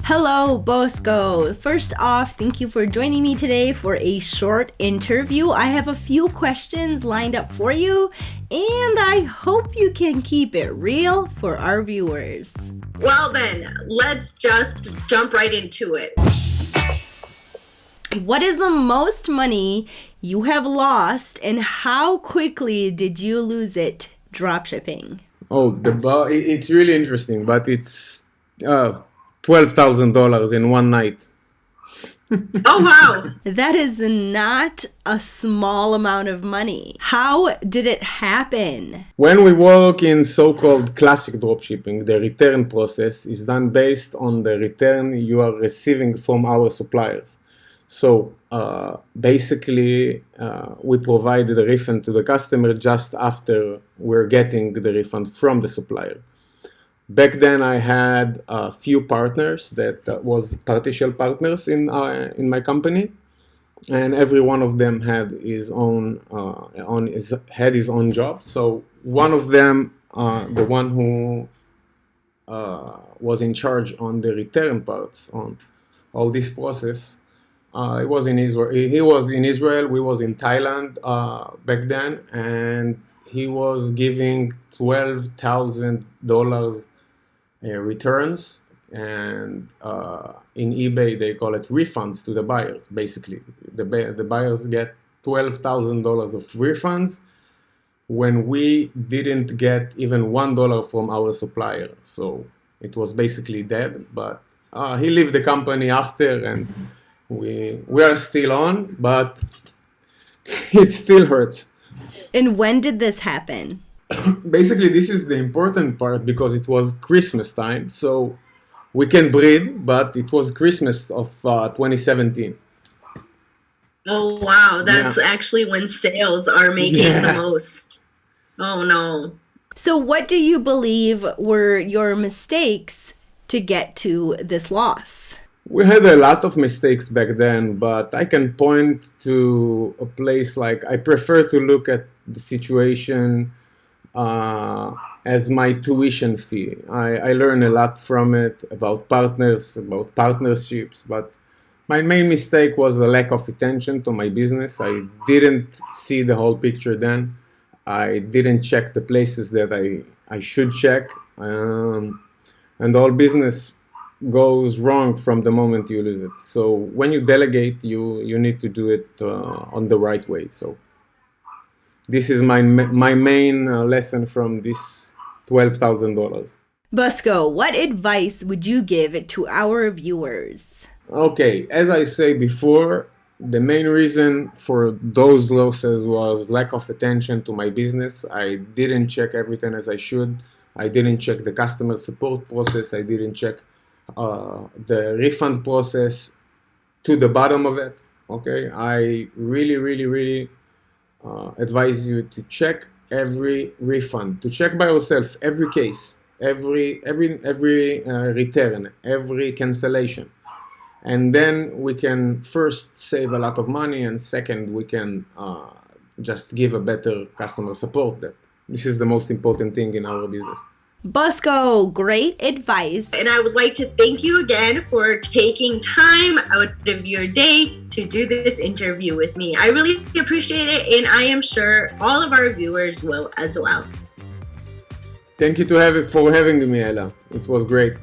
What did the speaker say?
Hello, Bosko. First off, thank you for joining me today for a short interview. I have a few questions lined up for you, and I hope you can keep it real for our viewers. Well then, let's just jump right into it. What is the most money you have lost, and how quickly did you lose it dropshipping? It's really interesting, but it's $12,000 in one night. Oh, wow. That is not a small amount of money. How did it happen? When we work in so-called classic dropshipping, the return process is done based on the return you are receiving from our suppliers. So basically, we provide the refund to the customer just after we're getting the refund from the supplier. Back then, I had a few partners that was partial partners in my company, and every one of them had his own job. So one of them, the one who was in charge on the return parts on all this process, he was in Israel. He was in Israel. We was in Thailand back then, and he was giving $12,000 returns, and in eBay they call it refunds to the buyers. Basically, the buyers get $12,000 of refunds when we didn't get even $1 from our supplier. So it was basically dead. But he left the company after, and we are still on, but it still hurts. And when did this happen? Basically, this is the important part because it was Christmas time, so we can breathe, but it was Christmas of 2017. Oh, wow. That's actually when sales are making the most. Oh, no. So what do you believe were your mistakes to get to this loss? We had a lot of mistakes back then, but I can point to a place like I prefer to look at the situation as my tuition fee. I learned a lot from it about partners, about partnerships, but my main mistake was a lack of attention to my business. I didn't see the whole picture then. I didn't check the places that I should check, and the whole business goes wrong from the moment you lose it. So when you delegate, you need to do it on the right way. So this is my main lesson from this $12,000. Bosko, what advice would you give to our viewers? Okay, as I say before, the main reason for those losses was lack of attention to my business. I didn't check everything as I should. I didn't check the customer support process. I didn't check the refund process to the bottom of it. Okay, I really advise you to check every refund, to check by yourself every case, every return, every cancellation, and then we can first save a lot of money, and second we can just give a better customer support. That this is the most important thing in our business. Bosko, great advice. And I would like to thank you again for taking time out of your day to do this interview with me. I really appreciate it, and I am sure all of our viewers will as well. Thank you for having me, Ella. It was great.